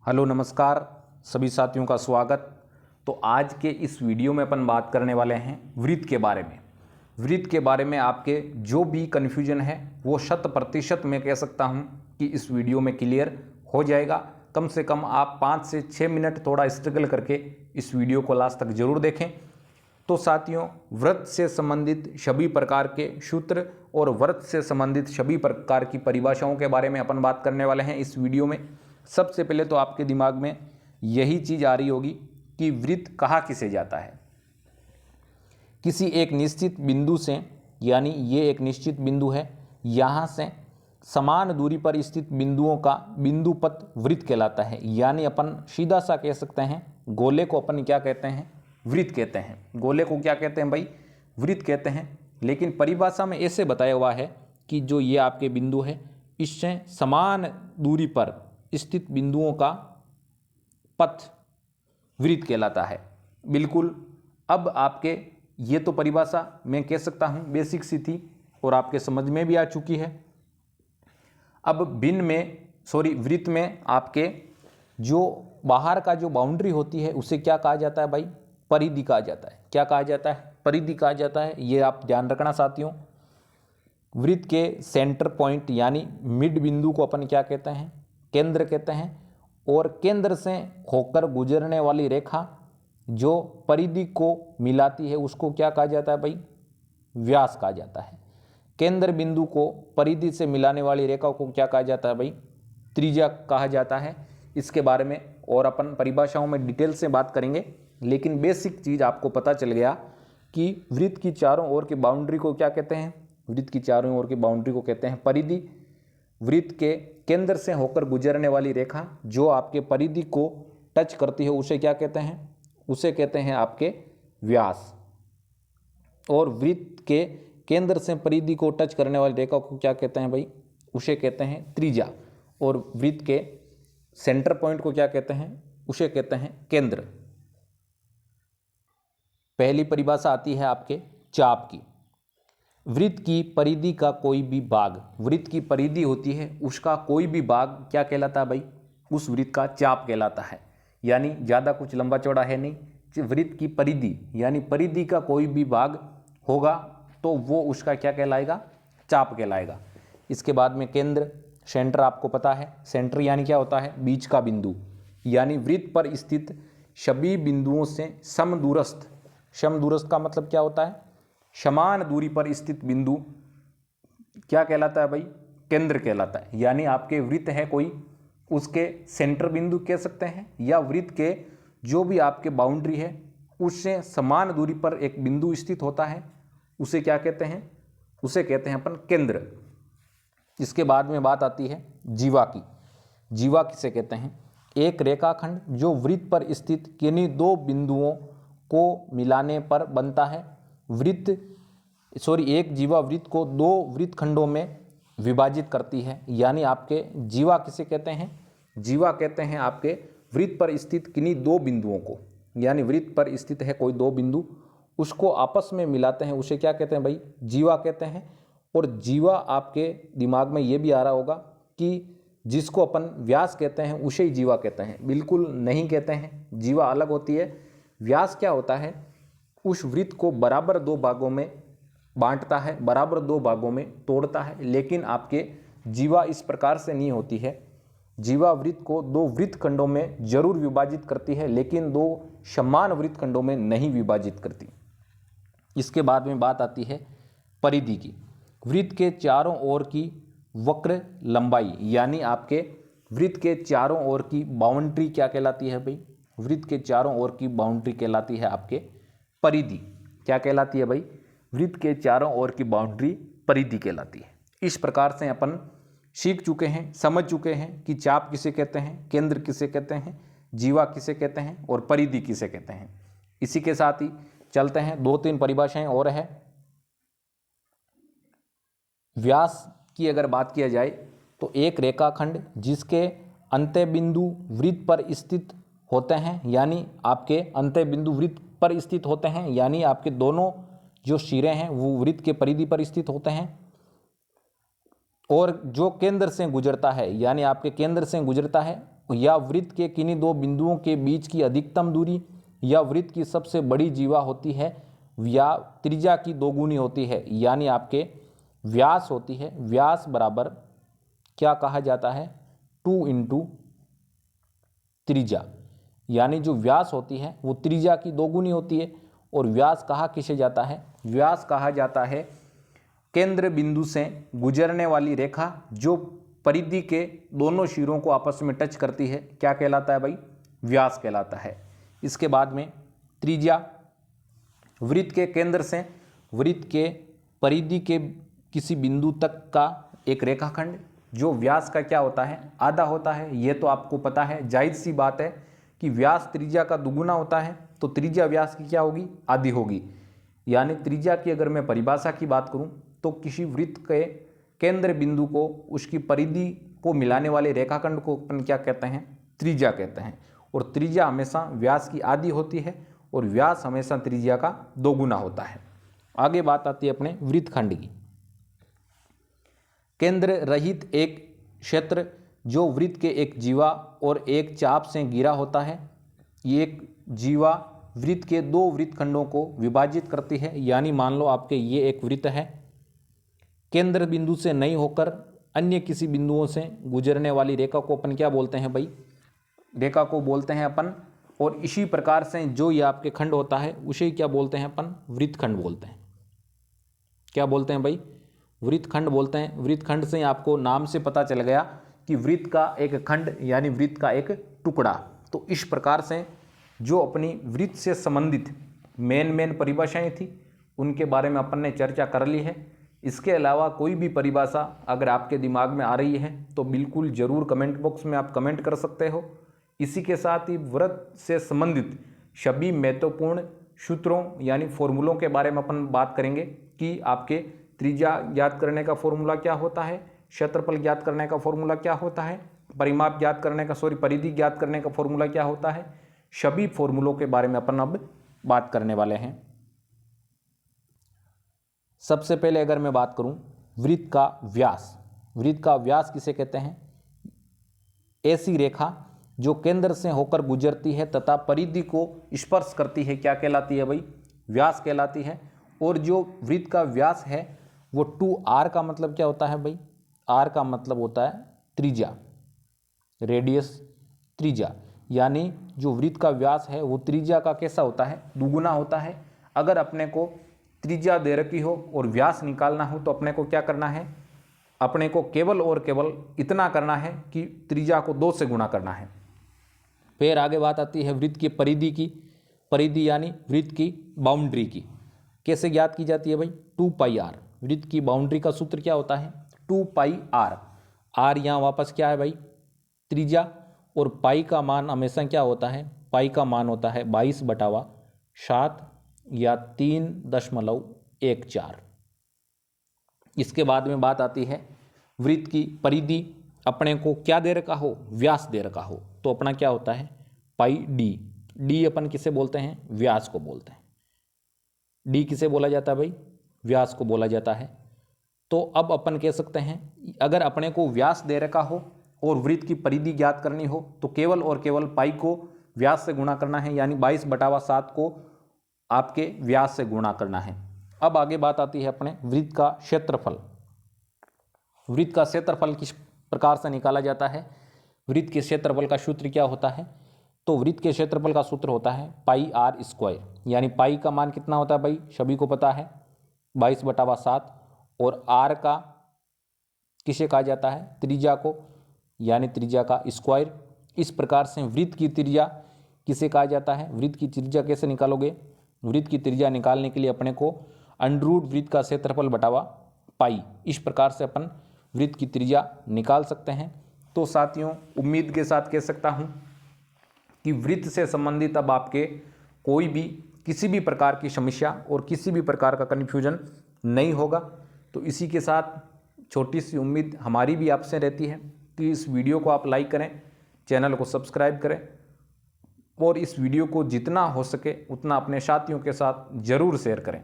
Hello नमस्कार सभी साथियों का स्वागत। तो आज के इस वीडियो में अपन बात करने वाले हैं वृत्त के बारे में। वृत्त के बारे में आपके जो भी कन्फ्यूजन है वो 100% मैं कह सकता हूं कि इस वीडियो में क्लियर हो जाएगा। कम से कम आप 5 से 6 मिनट थोड़ा स्ट्रगल करके इस वीडियो को लास्ट तक जरूर देखें। तो साथियों, वृत्त से संबंधित सभी प्रकार के सूत्र और वृत्त से संबंधित सभी प्रकार की परिभाषाओं के बारे में अपन बात करने वाले हैं इस वीडियो में। सबसे पहले तो आपके दिमाग में यही चीज़ आ रही होगी कि वृत्त कहा किसे जाता है। किसी एक निश्चित बिंदु से, यानी ये एक निश्चित बिंदु है, यहाँ से समान दूरी पर स्थित बिंदुओं का बिंदुपथ वृत्त कहलाता है। यानी अपन सीधा सा कह सकते हैं गोले को अपन क्या कहते हैं, वृत्त कहते हैं। गोले को क्या कहते हैं भाई, वृत्त कहते हैं। लेकिन परिभाषा में ऐसे बताया हुआ है कि जो ये आपके बिंदु है इससे समान दूरी पर स्थित बिंदुओं का पथ वृत्त कहलाता है। बिल्कुल, अब आपके ये तो परिभाषा मैं कह सकता हूँ बेसिक सी थी और आपके समझ में भी आ चुकी है। अब वृत्त में आपके जो बाहर का जो बाउंड्री होती है उसे क्या कहा जाता है भाई, परिधि कहा जाता है। क्या कहा जाता है, परिधि कहा जाता है। ये आप ध्यान रखना साथियों। वृत्त के सेंटर पॉइंट यानी मिड बिंदु को अपन क्या कहते हैं, केंद्र कहते हैं। और केंद्र से होकर गुजरने वाली रेखा जो परिधि को मिलाती है उसको क्या कहा जाता है भाई, व्यास कहा जाता है। केंद्र बिंदु को परिधि से मिलाने वाली रेखा को क्या कहा जाता है भाई, त्रिज्या कहा जाता है। इसके बारे में और अपन परिभाषाओं में डिटेल से बात करेंगे, लेकिन बेसिक चीज़ आपको पता चल गया कि वृत्त की चारों ओर की बाउंड्री को क्या कहते हैं, वृत्त की चारों ओर की बाउंड्री को कहते हैं परिधि। वृत्त के केंद्र से होकर गुजरने वाली रेखा जो आपके परिधि को टच करती है उसे क्या कहते हैं, उसे कहते हैं आपके व्यास। और वृत्त के केंद्र से परिधि को टच करने वाली रेखा को क्या कहते हैं भाई, उसे कहते हैं त्रिज्या। और वृत्त के सेंटर पॉइंट को क्या कहते हैं, उसे कहते हैं केंद्र। पहली परिभाषा आती है आपके चाप की। वृत्त की परिधि का कोई भी भाग, वृत्त की परिधि होती है उसका कोई भी भाग क्या कहलाता है भाई, उस वृत्त का चाप कहलाता है। यानी ज़्यादा कुछ लंबा चौड़ा है नहीं, वृत्त की परिधि यानी परिधि का कोई भी भाग होगा तो वो उसका क्या कहलाएगा, चाप कहलाएगा। इसके बाद में केंद्र, सेंटर आपको पता है। सेंटर यानी क्या होता है, बीच का बिंदु। यानी वृत्त पर स्थित सभी बिंदुओं से समदूरस्थ, समदूरस्थ का मतलब क्या होता है, समान दूरी पर स्थित बिंदु क्या कहलाता है भाई, केंद्र कहलाता है। यानी आपके वृत्त है कोई, उसके सेंटर बिंदु कह सकते हैं, या वृत्त के जो भी आपके बाउंड्री है उससे समान दूरी पर एक बिंदु स्थित होता है, उसे क्या कहते हैं, उसे कहते हैं अपन केंद्र। इसके बाद में बात आती है जीवा की। जीवा किसे कहते हैं, एक रेखाखंड जो वृत्त पर स्थित किन्हीं दो बिंदुओं को मिलाने पर बनता है। एक जीवा वृत्त को दो वृत्त खंडों में विभाजित करती है। यानी आपके जीवा किसे कहते हैं, जीवा कहते हैं आपके वृत्त पर स्थित किन्हीं दो बिंदुओं को। यानी वृत्त पर स्थित है कोई दो बिंदु, उसको आपस में मिलाते हैं, उसे क्या कहते हैं भाई, जीवा कहते हैं। और जीवा आपके दिमाग में ये भी आ रहा होगा कि जिसको अपन व्यास कहते हैं उसे ही जीवा कहते हैं। बिल्कुल नहीं कहते हैं, जीवा अलग होती है। व्यास क्या होता है, उस वृत्त को बराबर दो भागों में बांटता है, बराबर दो भागों में तोड़ता है। लेकिन आपके जीवा इस प्रकार से नहीं होती है। जीवा वृत्त को दो वृत्त खंडों में जरूर विभाजित करती है, लेकिन दो समान वृत्त खंडों में नहीं विभाजित करती। इसके बाद में बात आती है परिधि की। वृत्त के चारों ओर की वक्र लंबाई, यानी आपके वृत्त के चारों ओर की बाउंड्री क्या कहलाती है भाई, वृत्त के चारों ओर की बाउंड्री कहलाती है आपके परिधि। क्या कहलाती है भाई, वृत्त के चारों ओर की बाउंड्री परिधि कहलाती है। इस प्रकार से अपन सीख चुके हैं, समझ चुके हैं कि चाप किसे कहते हैं, केंद्र किसे कहते हैं, जीवा किसे कहते हैं और परिधि किसे कहते हैं। इसी के साथ ही चलते हैं, 2-3 परिभाषाएं और है। व्यास की अगर बात किया जाए तो एक रेखाखंड जिसके अंत्य बिंदु वृत्त पर स्थित होते हैं, यानी आपके अंत्य बिंदु वृत्त पर स्थित होते हैं, यानी आपके दोनों जो सिरे हैं वो वृत्त के परिधि पर स्थित होते हैं। और जो केंद्र से गुजरता है, यानी आपके केंद्र से गुजरता है, या वृत्त के किन्हीं दो बिंदुओं के बीच की अधिकतम दूरी, या वृत्त की सबसे बड़ी जीवा होती है, या त्रिज्या की दोगुनी होती है, यानी आपके व्यास होती है। व्यास बराबर क्या कहा जाता है? 2 इंटू त्रिज्या, यानी जो व्यास होती है वो त्रिज्या की दोगुनी होती है। और व्यास कहा किसे जाता है? व्यास कहा जाता है केंद्र बिंदु से गुजरने वाली रेखा जो परिधि के दोनों सिरों को आपस में टच करती है। क्या कहलाता है भाई? व्यास कहलाता है। इसके बाद में त्रिज्या, वृत्त के केंद्र से वृत्त के परिधि के किसी बिंदु तक का एक रेखाखंड जो व्यास का क्या होता है? आधा होता है। ये तो आपको पता है, जायज़ सी बात है कि व्यास त्रिज्या का दुगुना होता है, तो त्रिज्या व्यास की क्या होगी? आधी होगी। यानी त्रिज्या की अगर मैं परिभाषा की बात करूं तो किसी वृत्त के केंद्र बिंदु को उसकी परिधि को मिलाने वाले रेखाखंड को अपन क्या कहते हैं? त्रिज्या कहते हैं। और त्रिज्या हमेशा व्यास की आधी होती है और व्यास हमेशा त्रिज्या का दोगुना होता है। आगे बात आती है अपने वृत्तखंड की। केंद्र रहित एक क्षेत्र जो वृत्त के एक जीवा और एक चाप से घिरा होता है। ये एक जीवा वृत्त के दो वृत्तखंडों को विभाजित करती है। यानी मान लो आपके ये एक वृत्त है, केंद्र बिंदु से नहीं होकर अन्य किसी बिंदुओं से गुजरने वाली रेखा को अपन क्या बोलते हैं भाई? रेखा को बोलते हैं अपन। और इसी प्रकार से जो ये आपके खंड होता है उसे क्या बोलते हैं अपन? वृत्तखंड बोलते हैं। क्या बोलते हैं भाई? वृत्तखंड बोलते हैं। वृत्तखंड से आपको नाम से पता चल गया कि वृत्त का एक खंड यानी वृत्त का एक टुकड़ा। तो इस प्रकार से जो अपनी वृत्त से संबंधित मेन परिभाषाएं थी उनके बारे में अपन ने चर्चा कर ली है। इसके अलावा कोई भी परिभाषा अगर आपके दिमाग में आ रही है तो बिल्कुल ज़रूर कमेंट बॉक्स में आप कमेंट कर सकते हो। इसी के साथ ही वृत्त से संबंधित सभी महत्वपूर्ण सूत्रों यानी फॉर्मूलों के बारे में अपन बात करेंगे कि आपके त्रिज्या ज्ञात करने का फॉर्मूला क्या होता है, क्षेत्रफल ज्ञात करने का फॉर्मूला क्या होता है, परिमाप ज्ञात करने का परिधि ज्ञात करने का फॉर्मूला क्या होता है। सभी फॉर्मूलों के बारे में अपन अब बात करने वाले हैं। सबसे पहले अगर मैं बात करूं वृत्त का व्यास। वृत्त का व्यास किसे कहते हैं? ऐसी रेखा जो केंद्र से होकर गुजरती है तथा परिधि को स्पर्श करती है, क्या कहलाती है भाई? व्यास कहलाती है। और जो वृत्त का व्यास है वो 2r का मतलब क्या होता है भाई? r का मतलब होता है त्रिज्या, रेडियस, त्रिज्या। यानी जो वृत्त का व्यास है वो त्रिज्या का कैसा होता है? दुगुना होता है। अगर अपने को त्रिज्या दे रखी हो और व्यास निकालना हो तो अपने को क्या करना है? अपने को केवल और केवल इतना करना है कि त्रिज्या को 2 से गुणा करना है। फिर आगे बात आती है वृत्त की परिधि की। परिधि यानी वृत्त की बाउंड्री की। कैसे ज्ञात की जाती है भाई? 2πr। वृत्त की बाउंड्री का सूत्र क्या होता है? 2πr। r यहाँ वापस क्या है भाई? त्रिज्या। और पाई का मान हमेशा क्या होता है? पाई का मान होता है 22/7 या 3.14। इसके बाद में बात आती है वृत्त की परिधि। अपने को क्या दे रखा हो? व्यास दे रखा हो तो अपना क्या होता है? πd। d अपन किसे बोलते हैं? व्यास को बोलते हैं। d किसे बोला जाता है भाई? व्यास को बोला जाता है। तो अब अपन कह सकते हैं अगर अपने को व्यास दे रखा हो और वृत्त की परिधि ज्ञात करनी हो तो केवल और केवल पाई को व्यास से गुणा करना है, यानी 22/7 को आपके व्यास से गुणा करना है। अब आगे बात आती है अपने वृत्त का क्षेत्रफल। वृत्त का क्षेत्रफल किस प्रकार से निकाला जाता है? वृत्त के क्षेत्रफल का सूत्र क्या होता है? तो वृत्त के क्षेत्रफल का सूत्र होता है πr²। यानी पाई का मान कितना होता है भाई? सभी को पता है 22/7। और r का किसे कहा जाता है? त्रिज्या को, यानी त्रिज्या का स्क्वायर। इस प्रकार से वृत्त की त्रिज्या किसे कहा जाता है? वृत्त की त्रिज्या कैसे निकालोगे? वृत्त की त्रिज्या निकालने के लिए अपने को अंडरूट वृत्त का क्षेत्रफल बटावा पाई, इस प्रकार से अपन वृत्त की त्रिज्या निकाल सकते हैं। तो साथियों, उम्मीद के साथ कह सकता हूं कि वृत्त से संबंधित अब आपके कोई भी किसी भी प्रकार की समस्या और किसी भी प्रकार का कन्फ्यूजन नहीं होगा। तो इसी के साथ छोटी सी उम्मीद हमारी भी आपसे रहती है कि इस वीडियो को आप लाइक करें, चैनल को सब्सक्राइब करें और इस वीडियो को जितना हो सके उतना अपने साथियों के साथ ज़रूर शेयर करें।